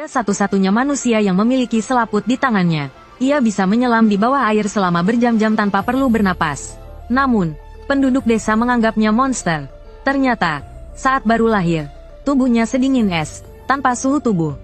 Dia satu-satunya manusia yang memiliki selaput di tangannya. Ia bisa menyelam di bawah air selama berjam-jam tanpa perlu bernapas. Namun, penduduk desa menganggapnya monster. Ternyata, saat baru lahir, tubuhnya sedingin es, tanpa suhu tubuh.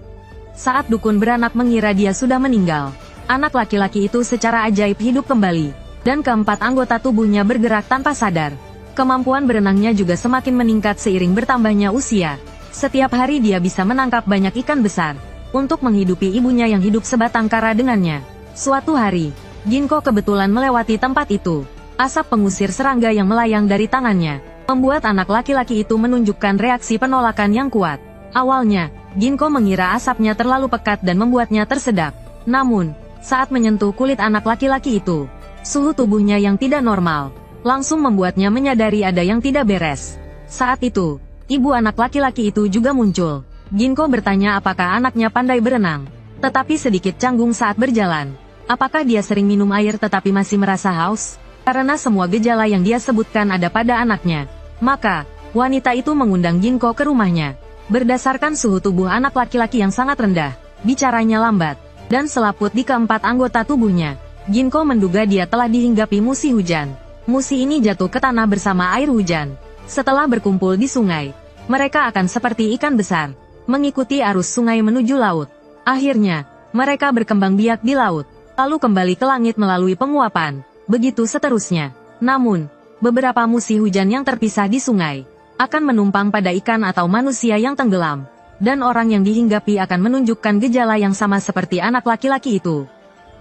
Saat dukun beranak mengira dia sudah meninggal, anak laki-laki itu secara ajaib hidup kembali, dan keempat anggota tubuhnya bergerak tanpa sadar. Kemampuan berenangnya juga semakin meningkat seiring bertambahnya usia. Setiap hari dia bisa menangkap banyak ikan besar, untuk menghidupi ibunya yang hidup sebatang kara dengannya. Suatu hari, Ginko kebetulan melewati tempat itu. Asap pengusir serangga yang melayang dari tangannya, membuat anak laki-laki itu menunjukkan reaksi penolakan yang kuat. Awalnya, Ginko mengira asapnya terlalu pekat dan membuatnya tersedak. Namun, saat menyentuh kulit anak laki-laki itu, suhu tubuhnya yang tidak normal, langsung membuatnya menyadari ada yang tidak beres. Saat itu, ibu anak laki-laki itu juga muncul. Ginko bertanya apakah anaknya pandai berenang, tetapi sedikit canggung saat berjalan. Apakah dia sering minum air tetapi masih merasa haus? Karena semua gejala yang dia sebutkan ada pada anaknya. Maka, wanita itu mengundang Ginko ke rumahnya. Berdasarkan suhu tubuh anak laki-laki yang sangat rendah, bicaranya lambat, dan selaput di keempat anggota tubuhnya, Ginko menduga dia telah dihinggapi musim hujan. Musim ini jatuh ke tanah bersama air hujan. Setelah berkumpul di sungai, mereka akan seperti ikan besar, mengikuti arus sungai menuju laut. Akhirnya, mereka berkembang biak di laut, lalu kembali ke langit melalui penguapan. Begitu seterusnya. Namun, beberapa musim hujan yang terpisah di sungai akan menumpang pada ikan atau manusia yang tenggelam, dan orang yang dihinggapi akan menunjukkan gejala yang sama seperti anak laki-laki itu.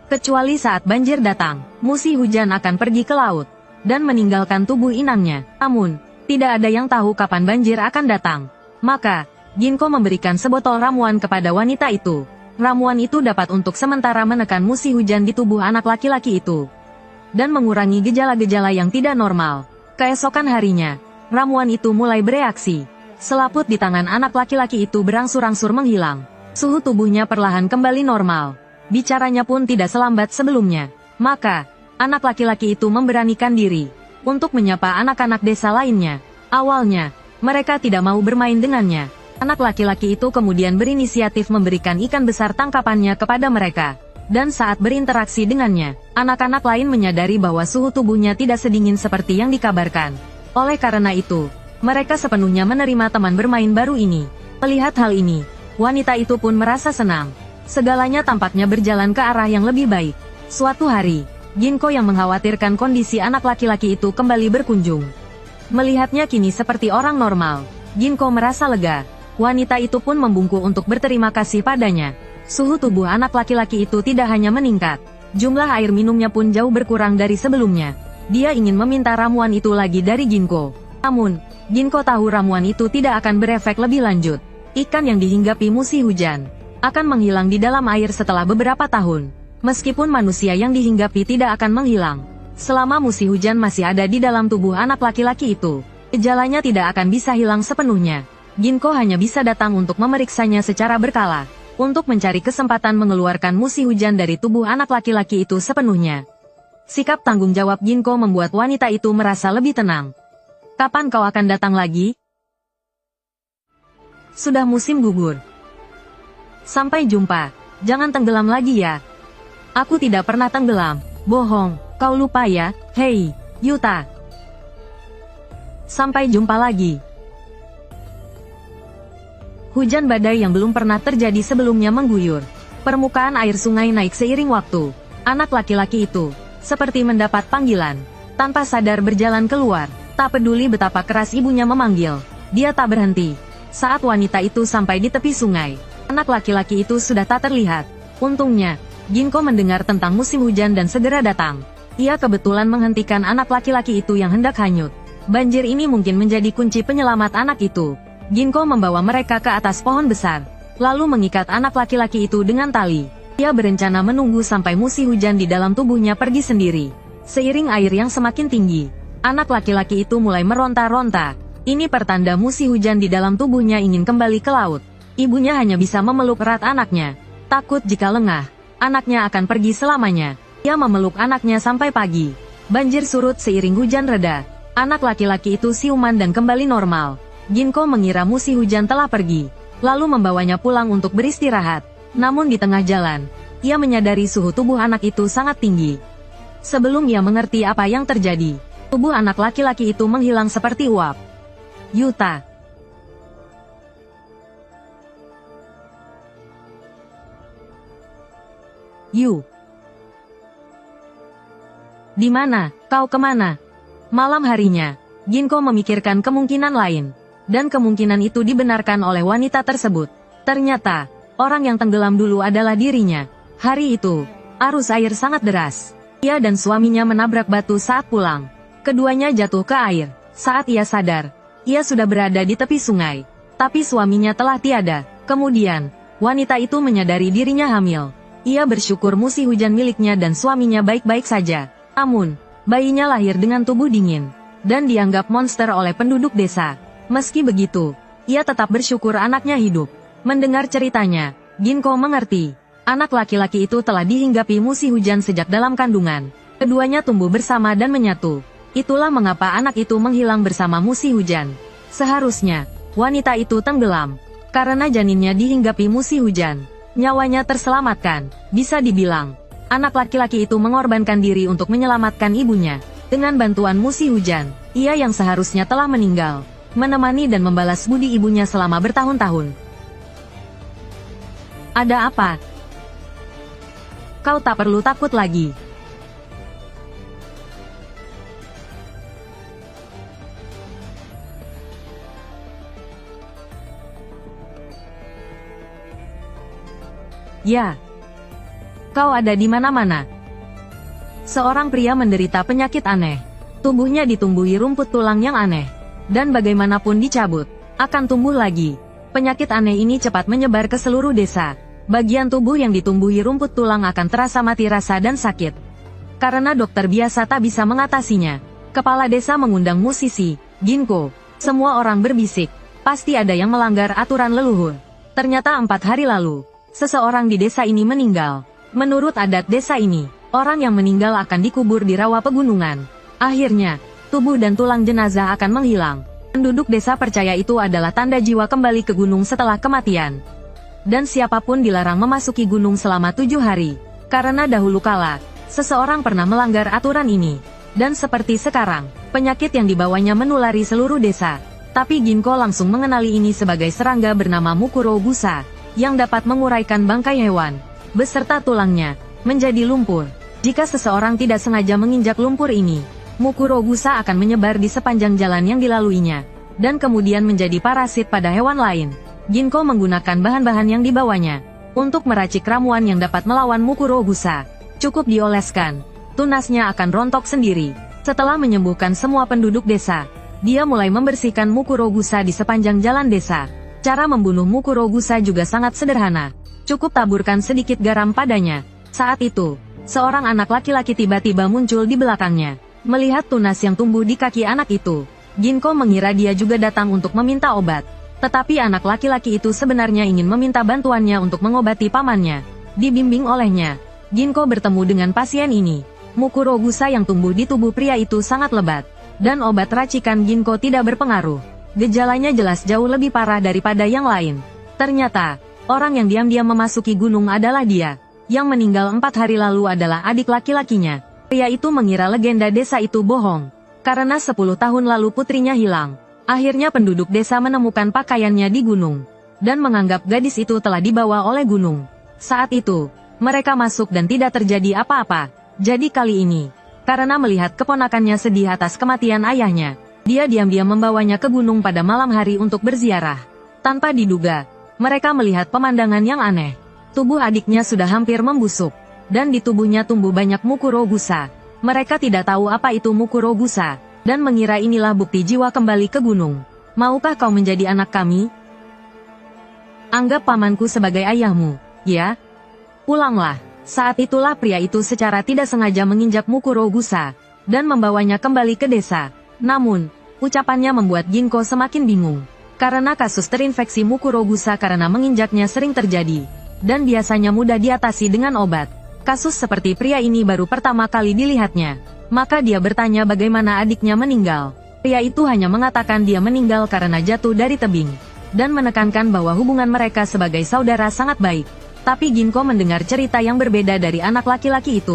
Kecuali saat banjir datang, musim hujan akan pergi ke laut dan meninggalkan tubuh inangnya. Namun, tidak ada yang tahu kapan banjir akan datang. Maka, Ginko memberikan sebotol ramuan kepada wanita itu. Ramuan itu dapat untuk sementara menekan musim hujan di tubuh anak laki-laki itu, dan mengurangi gejala-gejala yang tidak normal. Keesokan harinya, ramuan itu mulai bereaksi. Selaput di tangan anak laki-laki itu berangsur-angsur menghilang. Suhu tubuhnya perlahan kembali normal. Bicaranya pun tidak selambat sebelumnya. Maka, anak laki-laki itu memberanikan diri untuk menyapa anak-anak desa lainnya. Awalnya, mereka tidak mau bermain dengannya. Anak laki-laki itu kemudian berinisiatif memberikan ikan besar tangkapannya kepada mereka. Dan saat berinteraksi dengannya, anak-anak lain menyadari bahwa suhu tubuhnya tidak sedingin seperti yang dikabarkan. Oleh karena itu, mereka sepenuhnya menerima teman bermain baru ini. Melihat hal ini, wanita itu pun merasa senang. Segalanya tampaknya berjalan ke arah yang lebih baik. Suatu hari, Ginko yang mengkhawatirkan kondisi anak laki-laki itu kembali berkunjung. Melihatnya kini seperti orang normal, Ginko merasa lega. Wanita itu pun membungkuk untuk berterima kasih padanya. Suhu tubuh anak laki-laki itu tidak hanya meningkat, jumlah air minumnya pun jauh berkurang dari sebelumnya. Dia ingin meminta ramuan itu lagi dari Ginko. Namun, Ginko tahu ramuan itu tidak akan berefek lebih lanjut. Ikan yang dihinggapi musim hujan akan menghilang di dalam air setelah beberapa tahun. Meskipun manusia yang dihinggapi tidak akan menghilang, selama musim hujan masih ada di dalam tubuh anak laki-laki itu, gejalanya tidak akan bisa hilang sepenuhnya. Ginko hanya bisa datang untuk memeriksanya secara berkala, untuk mencari kesempatan mengeluarkan musim hujan dari tubuh anak laki-laki itu sepenuhnya. Sikap tanggung jawab Ginko membuat wanita itu merasa lebih tenang. Kapan kau akan datang lagi? Sudah musim gugur. Sampai jumpa. Jangan tenggelam lagi ya. Aku tidak pernah tenggelam. Bohong, kau lupa ya, hei, Yuta. Sampai jumpa lagi. Hujan badai yang belum pernah terjadi sebelumnya mengguyur. Permukaan air sungai naik seiring waktu. Anak laki-laki itu seperti mendapat panggilan. Tanpa sadar berjalan keluar. Tak peduli betapa keras ibunya memanggil, dia tak berhenti. Saat wanita itu sampai di tepi sungai, anak laki-laki itu sudah tak terlihat. Untungnya, Ginko mendengar tentang musim hujan dan segera datang. Ia kebetulan menghentikan anak laki-laki itu yang hendak hanyut. Banjir ini mungkin menjadi kunci penyelamat anak itu. Ginko membawa mereka ke atas pohon besar, lalu mengikat anak laki-laki itu dengan tali. Ia berencana menunggu sampai musim hujan di dalam tubuhnya pergi sendiri. Seiring air yang semakin tinggi, anak laki-laki itu mulai meronta-ronta. Ini pertanda musim hujan di dalam tubuhnya ingin kembali ke laut. Ibunya hanya bisa memeluk erat anaknya. Takut jika lengah, anaknya akan pergi selamanya. Ia memeluk anaknya sampai pagi. Banjir surut seiring hujan reda. Anak laki-laki itu siuman dan kembali normal. Ginko mengira musim hujan telah pergi, lalu membawanya pulang untuk beristirahat. Namun di tengah jalan, ia menyadari suhu tubuh anak itu sangat tinggi. Sebelum ia mengerti apa yang terjadi, tubuh anak laki-laki itu menghilang seperti uap. Yuta. Yu. Di mana? Kau kemana? Malam harinya, Ginko memikirkan kemungkinan lain. Dan kemungkinan itu dibenarkan oleh wanita tersebut. Ternyata, orang yang tenggelam dulu adalah dirinya. Hari itu, arus air sangat deras. Ia dan suaminya menabrak batu saat pulang. Keduanya jatuh ke air. Saat ia sadar, ia sudah berada di tepi sungai. Tapi suaminya telah tiada. Kemudian, wanita itu menyadari dirinya hamil. Ia bersyukur musim hujan miliknya dan suaminya baik-baik saja. Namun, bayinya lahir dengan tubuh dingin. Dan dianggap monster oleh penduduk desa. Meski begitu, ia tetap bersyukur anaknya hidup. Mendengar ceritanya, Ginko mengerti. Anak laki-laki itu telah dihinggapi musim hujan sejak dalam kandungan. Keduanya tumbuh bersama dan menyatu. Itulah mengapa anak itu menghilang bersama musim hujan. Seharusnya, wanita itu tenggelam. Karena janinnya dihinggapi musim hujan. Nyawanya terselamatkan. Bisa dibilang, anak laki-laki itu mengorbankan diri untuk menyelamatkan ibunya. Dengan bantuan musim hujan, ia yang seharusnya telah meninggal, menemani dan membalas budi ibunya selama bertahun-tahun. Ada apa? Kau tak perlu takut lagi. Ya. Kau ada di mana-mana. Seorang pria menderita penyakit aneh. Tubuhnya ditumbuhi rumput tulang yang aneh. Dan bagaimanapun dicabut, akan tumbuh lagi. Penyakit aneh ini cepat menyebar ke seluruh desa. Bagian tubuh yang ditumbuhi rumput tulang akan terasa mati rasa dan sakit. Karena dokter biasa tak bisa mengatasinya, kepala desa mengundang musisi, Ginko. Semua orang berbisik, pasti ada yang melanggar aturan leluhur. Ternyata 4 hari lalu, seseorang di desa ini meninggal. Menurut adat desa ini, orang yang meninggal akan dikubur di rawa pegunungan. Akhirnya, tubuh dan tulang jenazah akan menghilang. Penduduk desa percaya itu adalah tanda jiwa kembali ke gunung setelah kematian. Dan siapapun dilarang memasuki gunung selama 7 hari. Karena dahulu kala, seseorang pernah melanggar aturan ini. Dan seperti sekarang, penyakit yang dibawanya menulari seluruh desa. Tapi Ginko langsung mengenali ini sebagai serangga bernama Mukuro Busa, yang dapat menguraikan bangkai hewan, beserta tulangnya, menjadi lumpur. Jika seseorang tidak sengaja menginjak lumpur ini, Mukuro Busa akan menyebar di sepanjang jalan yang dilaluinya, dan kemudian menjadi parasit pada hewan lain. Ginko menggunakan bahan-bahan yang dibawanya untuk meracik ramuan yang dapat melawan Mukuro Busa. Cukup dioleskan, tunasnya akan rontok sendiri. Setelah menyembuhkan semua penduduk desa, dia mulai membersihkan Mukuro Busa di sepanjang jalan desa. Cara membunuh Mukuro Busa juga sangat sederhana. Cukup taburkan sedikit garam padanya. Saat itu, seorang anak laki-laki tiba-tiba muncul di belakangnya. Melihat tunas yang tumbuh di kaki anak itu, Ginko mengira dia juga datang untuk meminta obat. Tetapi anak laki-laki itu sebenarnya ingin meminta bantuannya untuk mengobati pamannya. Dibimbing olehnya, Ginko bertemu dengan pasien ini. Mukuro Busa yang tumbuh di tubuh pria itu sangat lebat. Dan obat racikan Ginko tidak berpengaruh. Gejalanya jelas jauh lebih parah daripada yang lain. Ternyata, orang yang diam-diam memasuki gunung adalah dia. Yang meninggal 4 hari lalu adalah adik laki-lakinya. Pria itu mengira legenda desa itu bohong. Karena 10 tahun lalu putrinya hilang. Akhirnya penduduk desa menemukan pakaiannya di gunung. Dan menganggap gadis itu telah dibawa oleh gunung. Saat itu, mereka masuk dan tidak terjadi apa-apa. Jadi kali ini, karena melihat keponakannya sedih atas kematian ayahnya, dia diam-diam membawanya ke gunung pada malam hari untuk berziarah. Tanpa diduga, mereka melihat pemandangan yang aneh. Tubuh adiknya sudah hampir membusuk. Dan di tubuhnya tumbuh banyak Mukuro Busa. Mereka tidak tahu apa itu Mukuro Busa. Dan mengira inilah bukti jiwa kembali ke gunung. Maukah kau menjadi anak kami? Anggap pamanku sebagai ayahmu, ya? Pulanglah. Saat itulah pria itu secara tidak sengaja menginjak Mukuro Busa, dan membawanya kembali ke desa. Namun, ucapannya membuat Ginko semakin bingung. Karena kasus terinfeksi Mukuro Busa karena menginjaknya sering terjadi. Dan biasanya mudah diatasi dengan obat. Kasus seperti pria ini baru pertama kali dilihatnya. Maka dia bertanya bagaimana adiknya meninggal. Pria itu hanya mengatakan dia meninggal karena jatuh dari tebing. Dan menekankan bahwa hubungan mereka sebagai saudara sangat baik. Tapi Ginko mendengar cerita yang berbeda dari anak laki-laki itu.